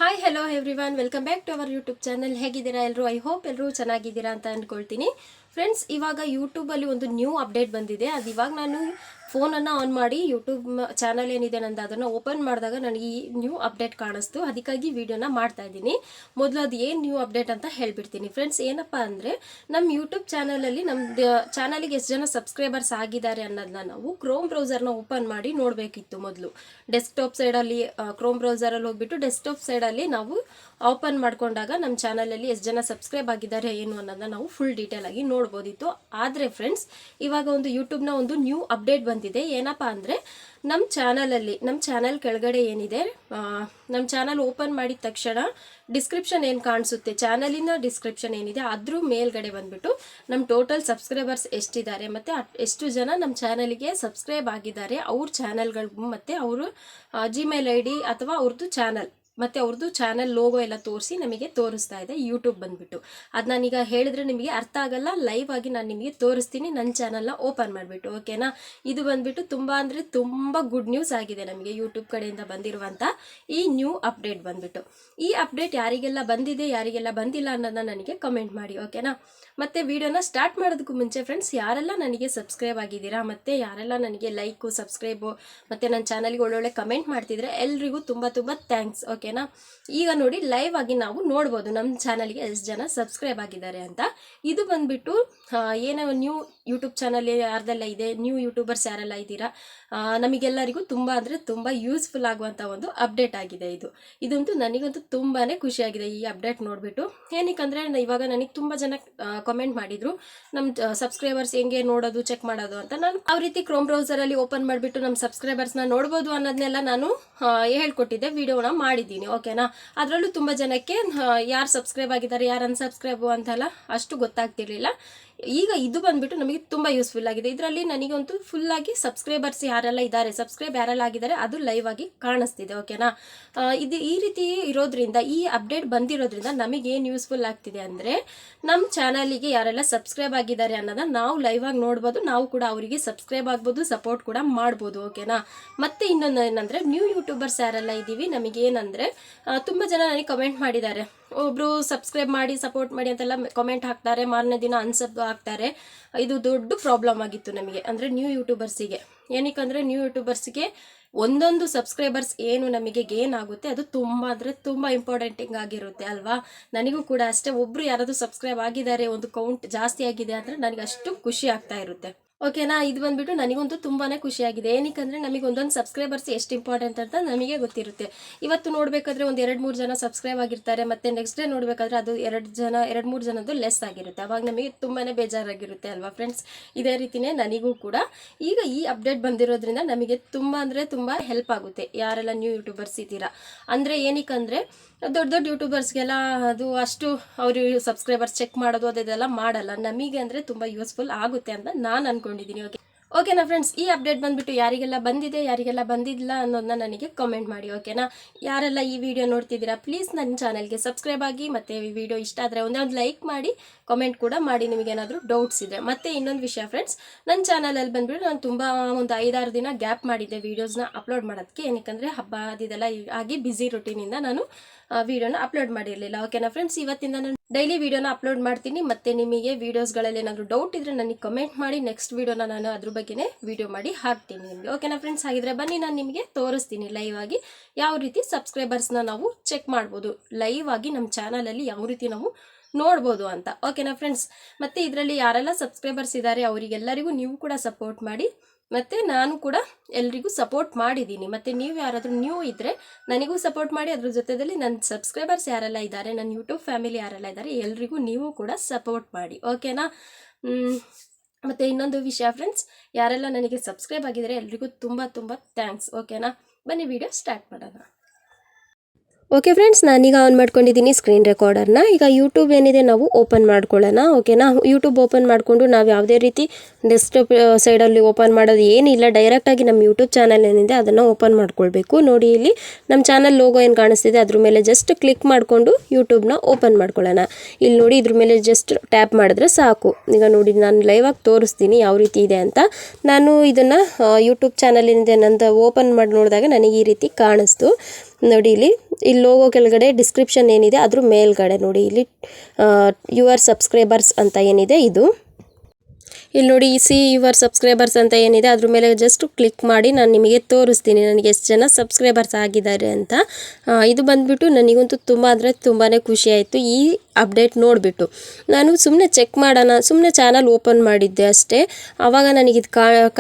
Hi hello everyone, welcome back to our YouTube channel. ಹೇಗಿದ್ದೀರಾ ಎಲ್ಲರೂ? I hope ಎಲ್ಲರೂ ಚೆನ್ನಾಗಿದ್ದೀರಾ ಅಂತ ಅಂದ್ಕೊಳ್ತೀನಿ. ಫ್ರೆಂಡ್ಸ್, ಇವಾಗ ಯೂಟ್ಯೂಬಲ್ಲಿ ಒಂದು ನ್ಯೂ ಅಪ್ಡೇಟ್ ಬಂದಿದೆ. ಅದು ಇವಾಗ ನಾನು ಫೋನನ್ನು ಆನ್ ಮಾಡಿ ಯೂಟ್ಯೂಬ್ ಚಾನಲ್ ಏನಿದೆ ನಂದು ಅದನ್ನು ಓಪನ್ ಮಾಡಿದಾಗ ನನಗೆ ಈ ನ್ಯೂ ಅಪ್ಡೇಟ್ ಕಾಣಿಸ್ತು. ಅದಕ್ಕಾಗಿ ವಿಡಿಯೋನ ಮಾಡ್ತಾ ಇದ್ದೀನಿ. ಮೊದಲು ಅದು ಏನು ನ್ಯೂ ಅಪ್ಡೇಟ್ ಅಂತ ಹೇಳ್ಬಿಡ್ತೀನಿ. ಫ್ರೆಂಡ್ಸ್, ಏನಪ್ಪ ಅಂದರೆ ನಮ್ಮ ಯೂಟ್ಯೂಬ್ ಚಾನಲಲ್ಲಿ ನಮ್ಮದು ಚಾನಲಿಗೆ ಎಷ್ಟು ಜನ ಸಬ್ಸ್ಕ್ರೈಬರ್ಸ್ ಆಗಿದ್ದಾರೆ ಅನ್ನೋದನ್ನ ನಾವು ಕ್ರೋಮ್ ಬ್ರೌಸರ್ನ ಓಪನ್ ಮಾಡಿ ನೋಡಬೇಕಿತ್ತು. ಮೊದಲು ಡೆಸ್ಕ್ಟಾಪ್ ಸೈಡಲ್ಲಿ ಕ್ರೋಮ್ ಬ್ರೌಸರಲ್ಲಿ ಹೋಗ್ಬಿಟ್ಟು ಡೆಸ್ಕ್ಟಾಪ್ ಸೈಡಲ್ಲಿ ನಾವು ಓಪನ್ ಮಾಡ್ಕೊಂಡಾಗ ನಮ್ಮ ಚಾನಲಲ್ಲಿ ಎಷ್ಟು ಜನ ಸಬ್ಸ್ಕ್ರೈಬ್ ಆಗಿದ್ದಾರೆ ಏನು ಅನ್ನೋದನ್ನ ನಾವು ಫುಲ್ ಡೀಟೇಲ್ ಆಗಿ ನೋಡ್ಬೋದಿತ್ತು. ಆದರೆ ಫ್ರೆಂಡ್ಸ್, ಇವಾಗ ಒಂದು ಯೂಟ್ಯೂಬ್ನ ಒಂದು ನ್ಯೂ ಅಪ್ಡೇಟ್ ಬಂದಿದೆ. ಏನಪ್ಪ ಅಂದರೆ ನಮ್ಮ ಚಾನಲ್ ಕೆಳಗಡೆ ಏನಿದೆ, ನಮ್ಮ ಚಾನಲ್ ಓಪನ್ ಮಾಡಿದ ತಕ್ಷಣ ಡಿಸ್ಕ್ರಿಪ್ಷನ್ ಏನು ಕಾಣಿಸುತ್ತೆ, ಚಾನಲಿನ ಡಿಸ್ಕ್ರಿಪ್ಷನ್ ಏನಿದೆ ಅದ್ರ ಮೇಲ್ಗಡೆ ಬಂದ್ಬಿಟ್ಟು ನಮ್ಮ ಟೋಟಲ್ ಸಬ್ಸ್ಕ್ರೈಬರ್ಸ್ ಎಷ್ಟಿದ್ದಾರೆ ಮತ್ತು ಎಷ್ಟು ಜನ ನಮ್ಮ ಚಾನಲ್ಗೆ ಸಬ್ಸ್ಕ್ರೈಬ್ ಆಗಿದ್ದಾರೆ, ಅವ್ರ ಚಾನಲ್ಗಳು ಮತ್ತು ಅವರು ಜಿಮೇಲ್ ಐ ಡಿ ಅಥವಾ ಅವ್ರದ್ದು ಚಾನಲ್ ಮತ್ತು ಅವ್ರದ್ದು ಚಾನಲ್ ಲೋಗೋ ಎಲ್ಲ ತೋರಿಸಿ ನಮಗೆ ತೋರಿಸ್ತಾ ಇದೆ ಯೂಟ್ಯೂಬ್ ಬಂದುಬಿಟ್ಟು. ಅದು ನಾನೀಗ ಹೇಳಿದ್ರೆ ನಿಮಗೆ ಅರ್ಥ ಆಗಲ್ಲ. ಲೈವ್ ಆಗಿ ನಾನು ನಿಮಗೆ ತೋರಿಸ್ತೀನಿ ನನ್ನ ಚಾನಲ್ನ ಓಪನ್ ಮಾಡಿಬಿಟ್ಟು. ಓಕೆನಾ? ಇದು ಬಂದುಬಿಟ್ಟು ತುಂಬ ಅಂದರೆ ತುಂಬ ಗುಡ್ ನ್ಯೂಸ್ ಆಗಿದೆ ನಮಗೆ ಯೂಟ್ಯೂಬ್ ಕಡೆಯಿಂದ ಬಂದಿರುವಂಥ ಈ ನ್ಯೂ ಅಪ್ಡೇಟ್ ಬಂದುಬಿಟ್ಟು. ಈ ಅಪ್ಡೇಟ್ ಯಾರಿಗೆಲ್ಲ ಬಂದಿದೆ ಯಾರಿಗೆಲ್ಲ ಬಂದಿಲ್ಲ ಅನ್ನೋದನ್ನ ನನಗೆ ಕಮೆಂಟ್ ಮಾಡಿ. ಓಕೆನಾ? ಮತ್ತು ವಿಡಿಯೋನ ಸ್ಟಾರ್ಟ್ ಮಾಡೋದಕ್ಕೂ ಮುಂಚೆ ಫ್ರೆಂಡ್ಸ್, ಯಾರೆಲ್ಲ ನನಗೆ ಸಬ್ಸ್ಕ್ರೈಬ್ ಆಗಿದ್ದೀರಾ ಮತ್ತು ಯಾರೆಲ್ಲ ನನಗೆ ಲೈಕು ಸಬ್ಸ್ಕ್ರೈಬು ಮತ್ತು ನನ್ನ ಚಾನಲ್ಗೆ ಒಳ್ಳೊಳ್ಳೆ ಕಮೆಂಟ್ ಮಾಡ್ತಿದ್ರೆ ಎಲ್ರಿಗೂ ತುಂಬ ತುಂಬ ಥ್ಯಾಂಕ್ಸ್. ಓಕೆನಾ? ಈಗ ನೋಡಿ, ಲೈವ್ ಆಗಿ ನಾವು ನೋಡ್ಬೋದು ನಮ್ಮ ಚಾನಲ್ಗೆ ಎಷ್ಟು ಜನ ಸಬ್ಸ್ಕ್ರೈಬ್ ಆಗಿದ್ದಾರೆ ಅಂತ. ಇದು ಬಂದುಬಿಟ್ಟು ಏನೋ ನ್ಯೂ ಯೂಟ್ಯೂಬ್ ಚಾನಲ್ ಯಾರ್ದೆಲ್ಲ ಇದೆ, ನ್ಯೂ ಯೂಟ್ಯೂಬರ್ಸ್ ಯಾರೆಲ್ಲ ಇದ್ದೀರಾ, ನಮಗೆಲ್ಲರಿಗೂ ತುಂಬ ಅಂದರೆ ತುಂಬ ಯೂಸ್ಫುಲ್ ಆಗುವಂಥ ಒಂದು ಅಪ್ಡೇಟ್ ಆಗಿದೆ ಇದಂತೂ ನನಗಂತೂ ತುಂಬಾ ಖುಷಿಯಾಗಿದೆ ಈ ಅಪ್ಡೇಟ್ ನೋಡಿಬಿಟ್ಟು. ಏನಕ್ಕಂದರೆ ಇವಾಗ ನನಗೆ ತುಂಬ ಜನ ಕಮೆಂಟ್ ಮಾಡಿದರು ನಮ್ಮ ಸಬ್ಸ್ಕ್ರೈಬರ್ಸ್ ಹೆಂಗೆ ನೋಡೋದು, ಚೆಕ್ ಮಾಡೋದು ಅಂತ. ನಾನು ಯಾವ ರೀತಿ ಕ್ರೋಮ್ ಬ್ರೌಸರಲ್ಲಿ ಓಪನ್ ಮಾಡಿಬಿಟ್ಟು ನಮ್ಮ ಸಬ್ಸ್ಕ್ರೈಬರ್ಸ್ನ ನೋಡ್ಬೋದು ಅನ್ನೋದನ್ನೆಲ್ಲ ನಾನು ಹೇಳ್ಕೊಟ್ಟಿದ್ದೆ, ವಿಡಿಯೋನ ಮಾಡಿದ್ದೀನಿ. ಓಕೆನಾ? ಅದರಲ್ಲೂ ತುಂಬ ಜನಕ್ಕೆ ಯಾರು ಸಬ್ಸ್ಕ್ರೈಬ್ ಆಗಿದ್ದಾರೆ, ಯಾರು ಅನ್ಸಬ್ಸ್ಕ್ರೈಬು ಅಂತೆಲ್ಲ ಅಷ್ಟು ಗೊತ್ತಾಗ್ತಿರ್ಲಿಲ್ಲ. ಈಗ ಇದು ಬಂದುಬಿಟ್ಟು ನಮಗೆ ತುಂಬ ಯೂಸ್ಫುಲ್ ಆಗಿದೆ. ಇದರಲ್ಲಿ ನನಗಂತೂ ಫುಲ್ಲಾಗಿ ಸಬ್ಸ್ಕ್ರೈಬರ್ಸ್ ಯಾರೆಲ್ಲ ಇದ್ದಾರೆ, ಸಬ್ಸ್ಕ್ರೈಬ್ ಯಾರೆಲ್ಲ ಆಗಿದ್ದಾರೆ ಅದು ಲೈವ್ ಆಗಿ ಕಾಣಿಸ್ತಿದೆ. ಓಕೆನಾ? ಇದು ಈ ರೀತಿ ಇರೋದ್ರಿಂದ, ಈ ಅಪ್ಡೇಟ್ ಬಂದಿರೋದ್ರಿಂದ ನಮಗೇನು ಯೂಸ್ಫುಲ್ ಆಗ್ತಿದೆ ಅಂದರೆ, ನಮ್ಮ ಚಾನಲಿಗೆ ಯಾರೆಲ್ಲ ಸಬ್ಸ್ಕ್ರೈಬ್ ಆಗಿದ್ದಾರೆ ಅನ್ನೋದನ್ನ ನಾವು ಲೈವ್ ಆಗಿ ನೋಡ್ಬೋದು, ನಾವು ಕೂಡ ಅವರಿಗೆ ಸಬ್ಸ್ಕ್ರೈಬ್ ಆಗ್ಬೋದು, ಸಪೋರ್ಟ್ ಕೂಡ ಮಾಡ್ಬೋದು. ಓಕೆನಾ? ಮತ್ತು ಇನ್ನೊಂದು ಏನಂದರೆ, ನ್ಯೂ ಯೂಟ್ಯೂಬರ್ಸ್ ಯಾರೆಲ್ಲ ಇದ್ದೀವಿ, ನಮಗೇನಂದರೆ ತುಂಬ ಜನ ನನಗೆ ಕಮೆಂಟ್ ಮಾಡಿದ್ದಾರೆ. ಒಬ್ಬರು ಸಬ್ಸ್ಕ್ರೈಬ್ ಮಾಡಿ ಸಪೋರ್ಟ್ ಮಾಡಿ ಅಂತೆಲ್ಲ ಕಮೆಂಟ್ ಹಾಕ್ತಾರೆ, ಮಾರನೇ ದಿನ ಅನ್ಸಬ್ ಹಾಕ್ತಾರೆ. ಇದು ದೊಡ್ಡ ಪ್ರಾಬ್ಲಮ್ ಆಗಿತ್ತು ನಮಗೆ, ಅಂದರೆ ನ್ಯೂ ಯೂಟ್ಯೂಬರ್ಸಿಗೆ. ಏನಕ್ಕಂದರೆ ನ್ಯೂ ಯೂಟ್ಯೂಬರ್ಸ್ಗೆ ಒಂದೊಂದು ಸಬ್ಸ್ಕ್ರೈಬರ್ಸ್ ಏನು ನಮಗೆ ಗೇನ್ ಆಗುತ್ತೆ ಅದು ತುಂಬ ಅಂದರೆ ತುಂಬ ಇಂಪಾರ್ಟೆಂಟಿಂಗ್ ಆಗಿರುತ್ತೆ ಅಲ್ವಾ? ನನಗೂ ಕೂಡ ಅಷ್ಟೇ. ಒಬ್ಬರು ಯಾರಾದರೂ ಸಬ್ಸ್ಕ್ರೈಬ್ ಆಗಿದ್ದಾರೆ, ಒಂದು ಕೌಂಟ್ ಜಾಸ್ತಿ ಆಗಿದೆ ಅಂದರೆ ನನಗೆ ಅಷ್ಟು ಖುಷಿ ಆಗ್ತಾ ಇರುತ್ತೆ. ಓಕೆನಾ? ಇದು ಬಂದುಬಿಟ್ಟು ನನಗಂತೂ ತುಂಬಾ ಖುಷಿಯಾಗಿದೆ. ಏನಕ್ಕಂದರೆ ನಮಗೆ ಒಂದೊಂದು ಸಬ್ಸ್ಕ್ರೈಬರ್ಸ್ ಎಷ್ಟು ಇಂಪಾರ್ಟೆಂಟ್ ಅಂತ ನಮಗೆ ಗೊತ್ತಿರುತ್ತೆ. ಇವತ್ತು ನೋಡಬೇಕಾದ್ರೆ ಒಂದು 2-3 ಜನ ಸಬ್ಸ್ಕ್ರೈಬ್ ಆಗಿರ್ತಾರೆ, ಮತ್ತು ನೆಕ್ಸ್ಟ್ ಡೇ ನೋಡಬೇಕಾದ್ರೆ ಅದು 2-3 ಜನದ್ದು ಲೆಸ್ ಆಗಿರುತ್ತೆ. ಅವಾಗ ನಮಗೆ ತುಂಬಾ ಬೇಜಾರಾಗಿರುತ್ತೆ ಅಲ್ವಾ ಫ್ರೆಂಡ್ಸ್? ಇದೇ ರೀತಿಯೇ ನನಗೂ ಕೂಡ ಈಗ ಈ ಅಪ್ಡೇಟ್ ಬಂದಿರೋದ್ರಿಂದ ನಮಗೆ ತುಂಬ ಅಂದರೆ ತುಂಬ ಹೆಲ್ಪ್ ಆಗುತ್ತೆ. ಯಾರೆಲ್ಲ ನ್ಯೂ ಯೂಟ್ಯೂಬರ್ಸ್ ಇದ್ದೀರಾ ಅಂದರೆ, ಏನಕ್ಕಂದರೆ ದೊಡ್ಡ ದೊಡ್ಡ ಯೂಟ್ಯೂಬರ್ಸ್ಗೆಲ್ಲ ಅದು ಅಷ್ಟು ಅವರು ಸಬ್ಸ್ಕ್ರೈಬರ್ಸ್ ಚೆಕ್ ಮಾಡೋದು ಅದೆಲ್ಲ ಮಾಡಲ್ಲ. ನಮಗೆ ಅಂದರೆ ತುಂಬ ಯೂಸ್ಫುಲ್ ಆಗುತ್ತೆ ಅಂತ ನಾನು ಅಂದ್ಕೊಂಡಿದ್ದೀನಿ. ಓಕೆನಾ ಫ್ರೆಂಡ್ಸ್? ಈ ಅಪ್ಡೇಟ್ ಬಂದುಬಿಟ್ಟು ಯಾರಿಗೆಲ್ಲ ಬಂದಿದೆ ಯಾರಿಗೆಲ್ಲ ಬಂದಿಲ್ಲ ಅನ್ನೋದನ್ನ ನನಗೆ ಕಮೆಂಟ್ ಮಾಡಿ. ಓಕೆನಾ? ಯಾರೆಲ್ಲ ಈ ವಿಡಿಯೋ ನೋಡ್ತಿದ್ದೀರಾ ಪ್ಲೀಸ್ ನನ್ನ ಚಾನಲ್ಗೆ ಸಬ್ಸ್ಕ್ರೈಬ್ ಆಗಿ, ಮತ್ತು ಈ ವಿಡಿಯೋ ಇಷ್ಟ ಆದರೆ ಒಂದು ಲೈಕ್ ಮಾಡಿ, ಕಮೆಂಟ್ ಕೂಡ ಮಾಡಿ ನಿಮಗೇನಾದರೂ ಡೌಟ್ಸ್ ಇದೆ. ಮತ್ತು ಇನ್ನೊಂದು ವಿಷಯ ಫ್ರೆಂಡ್ಸ್, ನನ್ನ ಚಾನಲಲ್ಲಿ ಬಂದುಬಿಟ್ಟು ನಾನು ತುಂಬ ಒಂದು 5-6 ದಿನ ಗ್ಯಾಪ್ ಮಾಡಿದ್ದೆ ವೀಡಿಯೋಸ್ನ ಅಪ್ಲೋಡ್ ಮಾಡೋದಕ್ಕೆ. ಏನಕ್ಕಂದರೆ ಹಬ್ಬ ಅದೆಲ್ಲ ಆಗಿ ಬ್ಯುಸಿ ರೂಟೀನಿಂದ ನಾನು ವಿಡಿಯೋನ ಅಪ್ಲೋಡ್ ಮಾಡಿರಲಿಲ್ಲ. ಓಕೆನಾ ಫ್ರೆಂಡ್ಸ್? ಇವತ್ತಿಂದ ನಾನು ಡೈಲಿ ವಿಡಿಯೋನ ಅಪ್ಲೋಡ್ ಮಾಡ್ತೀನಿ. ಮತ್ತು ನಿಮಗೆ ವೀಡಿಯೋಸ್ಗಳಲ್ಲಿ ಏನಾದರೂ ಡೌಟ್ ಇದ್ದರೆ ನನಗೆ ಕಮೆಂಟ್ ಮಾಡಿ, ನೆಕ್ಸ್ಟ್ ವಿಡಿಯೋನ ನಾನು ಅದ್ರ ಬಗ್ಗೆನೇ ವಿಡಿಯೋ ಮಾಡಿ ಹಾಕ್ತೀನಿ ನಿಮಗೆ. ಓಕೆನಾ ಫ್ರೆಂಡ್ಸ್? ಹಾಗಿದ್ರೆ ಬನ್ನಿ ನಾನು ನಿಮಗೆ ತೋರಿಸ್ತೀನಿ ಲೈವ್ ಆಗಿ ಯಾವ ರೀತಿ ಸಬ್ಸ್ಕ್ರೈಬರ್ಸ್ನ ನಾವು ಚೆಕ್ ಮಾಡ್ಬೋದು, ಲೈವ್ ಆಗಿ ನಮ್ಮ ಚಾನಲಲ್ಲಿ ಯಾವ ರೀತಿ ನಾವು ನೋಡ್ಬೋದು ಅಂತ. ಓಕೆನಾ ಫ್ರೆಂಡ್ಸ್? ಮತ್ತು ಇದರಲ್ಲಿ ಯಾರೆಲ್ಲ ಸಬ್ಸ್ಕ್ರೈಬರ್ಸ್ ಇದ್ದಾರೆ ಅವರಿಗೆಲ್ಲರಿಗೂ ನೀವು ಕೂಡ ಸಪೋರ್ಟ್ ಮಾಡಿ, ಮತ್ತು ನಾನು ಕೂಡ ಎಲ್ರಿಗೂ ಸಪೋರ್ಟ್ ಮಾಡಿದ್ದೀನಿ. ಮತ್ತು ನೀವು ಯಾರಾದರೂ ನ್ಯೂ ಇದ್ದರೆ ನನಗೂ ಸಪೋರ್ಟ್ ಮಾಡಿ, ಅದ್ರ ಜೊತೆಯಲ್ಲಿ ನನ್ನ ಸಬ್ಸ್ಕ್ರೈಬರ್ಸ್ ಯಾರೆಲ್ಲ ಇದ್ದಾರೆ, ನನ್ನ ಯೂಟ್ಯೂಬ್ ಫ್ಯಾಮಿಲಿ ಯಾರೆಲ್ಲ ಇದ್ದಾರೆ ಎಲ್ರಿಗೂ ನೀವು ಕೂಡ ಸಪೋರ್ಟ್ ಮಾಡಿ. ಓಕೆನಾ? ಮತ್ತು ಇನ್ನೊಂದು ವಿಷಯ ಫ್ರೆಂಡ್ಸ್, ಯಾರೆಲ್ಲ ನನಗೆ ಸಬ್ಸ್ಕ್ರೈಬ್ ಆಗಿದ್ದಾರೆ ಎಲ್ರಿಗೂ ತುಂಬ ತುಂಬ ಥ್ಯಾಂಕ್ಸ್. ಓಕೆನಾ? ಬನ್ನಿ ವಿಡಿಯೋ ಸ್ಟಾರ್ಟ್ ಮಾಡೋಣ. ಓಕೆ ಫ್ರೆಂಡ್ಸ್, ನಾನೀಗ ಆನ್ ಮಾಡ್ಕೊಂಡಿದ್ದೀನಿ ಸ್ಕ್ರೀನ್ ರೆಕಾರ್ಡರ್ನ. ಈಗ ಯೂಟ್ಯೂಬ್ ಏನಿದೆ ನಾವು ಓಪನ್ ಮಾಡ್ಕೊಳ್ಳೋಣ. ಓಕೆನಾ? ಯೂಟ್ಯೂಬ್ ಓಪನ್ ಮಾಡಿಕೊಂಡು ನಾವು ಯಾವುದೇ ರೀತಿ ಡೆಸ್ಕ್ಟಾಪ್ ಸೈಡಲ್ಲಿ ಓಪನ್ ಮಾಡೋದು ಏನಿಲ್ಲ, ಡೈರೆಕ್ಟಾಗಿ ನಮ್ಮ ಯೂಟ್ಯೂಬ್ ಚಾನಲ್ ಏನಿದೆ ಅದನ್ನು ಓಪನ್ ಮಾಡ್ಕೊಳ್ಬೇಕು. ನೋಡಿ, ಇಲ್ಲಿ ನಮ್ಮ ಚಾನಲ್ ಲೋಗೋ ಏನು ಕಾಣಿಸ್ತಿದೆ ಅದ್ರ ಮೇಲೆ ಜಸ್ಟ್ ಕ್ಲಿಕ್ ಮಾಡಿಕೊಂಡು ಯೂಟ್ಯೂಬ್ನ ಓಪನ್ ಮಾಡ್ಕೊಳ್ಳೋಣ. ಇಲ್ಲಿ ನೋಡಿ, ಇದ್ರ ಮೇಲೆ ಜಸ್ಟ್ ಟ್ಯಾಪ್ ಮಾಡಿದ್ರೆ ಸಾಕು. ಈಗ ನೋಡಿ, ನಾನು ಲೈವಾಗಿ ತೋರಿಸ್ತೀನಿ ಯಾವ ರೀತಿ ಇದೆ ಅಂತ. ನಾನು ಇದನ್ನು ಯೂಟ್ಯೂಬ್ ಚಾನಲ್ ಏನಿದೆ ನಂದು ಓಪನ್ ಮಾಡಿ ನೋಡಿದಾಗ ನನಗೆ ಈ ರೀತಿ ಕಾಣಿಸ್ತು. ನೋಡಿ ಇಲ್ಲಿ ಲೋಗೋ ಕೆಳಗಡೆ ಡಿಸ್ಕ್ರಿಪ್ಷನ್ ಏನಿದೆ ಅದ್ರ ಮೇಲ್ಗಡೆ ನೋಡಿ ಇಲ್ಲಿ ಯುವರ್ ಸಬ್ಸ್ಕ್ರೈಬರ್ಸ್ ಅಂತ ಏನಿದೆ ಇದು. ಇಲ್ಲಿ ನೋಡಿ ಸಿ ಯುವರ್ ಸಬ್ಸ್ಕ್ರೈಬರ್ಸ್ ಅಂತ ಏನಿದೆ ಅದ್ರ ಮೇಲೆ ಜಸ್ಟ್ ಕ್ಲಿಕ್ ಮಾಡಿ ನಾನು ನಿಮಗೆ ತೋರಿಸ್ತೀನಿ ನನಗೆ ಎಷ್ಟು ಜನ ಸಬ್ಸ್ಕ್ರೈಬರ್ಸ್ ಆಗಿದ್ದಾರೆ ಅಂತ. ಇದು ಬಂದುಬಿಟ್ಟು ನನಗಂತೂ ತುಂಬ ಅಂದರೆ ತುಂಬಾ ಖುಷಿ ಆಯಿತು ಈ ಅಪ್ಡೇಟ್ ನೋಡಿಬಿಟ್ಟು. ನಾನು ಸುಮ್ಮನೆ ಚೆಕ್ ಮಾಡೋಣ ಸುಮ್ಮನೆ ಚಾನಲ್ ಓಪನ್ ಮಾಡಿದ್ದೆ ಅಷ್ಟೇ. ಆವಾಗ ನನಗಿದು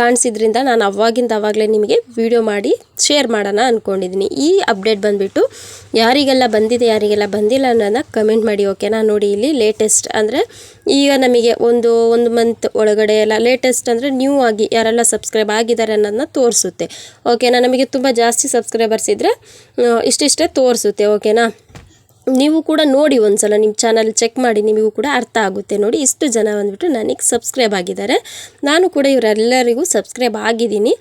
ಕಾಣಿಸಿದ್ರಿಂದ ನಾನು ಅವಾಗಲೇ ನಿಮಗೆ ವಿಡಿಯೋ ಮಾಡಿ ಶೇರ್ ಮಾಡೋಣ ಅಂದ್ಕೊಂಡಿದ್ದೀನಿ. ಈ ಅಪ್ಡೇಟ್ ಬಂದುಬಿಟ್ಟು ಯಾರಿಗೆಲ್ಲ ಬಂದಿದೆ ಯಾರಿಗೆಲ್ಲ ಬಂದಿಲ್ಲ ಅನ್ನೋದನ್ನ ಕಮೆಂಟ್ ಮಾಡಿ ಓಕೆನಾ. ನೋಡಿ ಇಲ್ಲಿ ಲೇಟೆಸ್ಟ್ ಅಂದರೆ ಈಗ ನಮಗೆ ಒಂದು ಮಂತ್ ಒಳಗಡೆ ಎಲ್ಲ ಲೇಟೆಸ್ಟ್ ಅಂದರೆ ನ್ಯೂ ಆಗಿ ಯಾರೆಲ್ಲ ಸಬ್ಸ್ಕ್ರೈಬ್ ಆಗಿದ್ದಾರೆ ಅನ್ನೋದನ್ನ ತೋರಿಸುತ್ತೆ ಓಕೆನಾ. ನಮಗೆ ತುಂಬ ಜಾಸ್ತಿ ಸಬ್ಸ್ಕ್ರೈಬರ್ಸ್ ಇದ್ದರೆ ಇಷ್ಟಿಷ್ಟೇ ತೋರಿಸುತ್ತೆ ಓಕೆನಾ. ನೀವು ಕೂಡ ನೋಡಿ ಒಂದ್ಸಲ ನಿಮ್ಮ ಚಾನಲ್ ಚೆಕ್ ಮಾಡಿ ನಿಮಗೂ ಕೂಡ ಅರ್ಥ ಆಗುತ್ತೆ. ನೋಡಿ ಇಷ್ಟು ಜನ ಬಂದುಬಿಟ್ಟು ನನಗೆ ಸಬ್ಸ್ಕ್ರೈಬ್ ಆಗಿದ್ದಾರೆ. ನಾನು ಕೂಡ ಇವರೆಲ್ಲರಿಗೂ ಸಬ್ಸ್ಕ್ರೈಬ್ ಆಗಿದ್ದೀನಿ.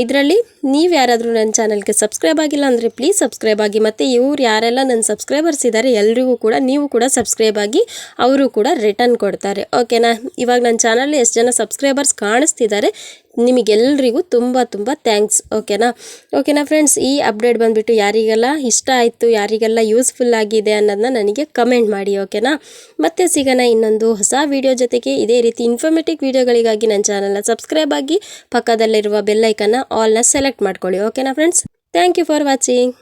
ಇದರಲ್ಲಿ ನೀವು ಯಾರಾದರೂ ನನ್ನ ಚಾನಲ್ಗೆ ಸಬ್ಸ್ಕ್ರೈಬ್ ಆಗಿಲ್ಲ ಅಂದರೆ ಪ್ಲೀಸ್ ಸಬ್ಸ್ಕ್ರೈಬ್ ಆಗಿ. ಮತ್ತು ಇವ್ರು ಯಾರೆಲ್ಲ ನನ್ನ ಸಬ್ಸ್ಕ್ರೈಬರ್ಸ್ ಇದ್ದಾರೆ ಎಲ್ರಿಗೂ ಕೂಡ ನೀವು ಕೂಡ ಸಬ್ಸ್ಕ್ರೈಬ್ ಆಗಿ ಅವರು ಕೂಡ ರಿಟರ್ನ್ ಕೊಡ್ತಾರೆ ಓಕೆನಾ. ಇವಾಗ ನನ್ನ ಚಾನಲ್ ಎಷ್ಟು ಜನ ಸಬ್ಸ್ಕ್ರೈಬರ್ಸ್ ಕಾಣಿಸ್ತಿದ್ದಾರೆ ನಿಮಗೆಲ್ಲರಿಗೂ ತುಂಬ ಥ್ಯಾಂಕ್ಸ್ ಓಕೆನಾ ಫ್ರೆಂಡ್ಸ್. ಈ ಅಪ್ಡೇಟ್ ಬಂದುಬಿಟ್ಟು ಯಾರಿಗೆಲ್ಲ ಇಷ್ಟ ಆಯಿತು ಯಾರಿಗೆಲ್ಲ ಯೂಸ್ಫುಲ್ ಆಗಿದೆ ಅನ್ನೋದನ್ನ ನನಗೆ ಕಮೆಂಟ್ ಮಾಡಿ ಓಕೆನಾ. ಮತ್ತೆ ಸಿಗೋಣ ಇನ್ನೊಂದು ಹೊಸ ವಿಡಿಯೋ ಜೊತೆಗೆ. ಇದೇ ರೀತಿ ಇನ್ಫಾರ್ಮೇಟಿವ್ ವಿಡಿಯೋಗಳಿಗಾಗಿ ನನ್ನ ಚಾನಲ್ನ ಸಬ್ಸ್ಕ್ರೈಬ್ ಆಗಿ ಪಕ್ಕದಲ್ಲಿರುವ ಬೆಲ್ ಐಕನ್ನ ಆಲ್ನ ಸೆಲೆಕ್ಟ್ ಮಾಡ್ಕೊಳ್ಳಿ ಓಕೆನಾ friends. Thank you for watching.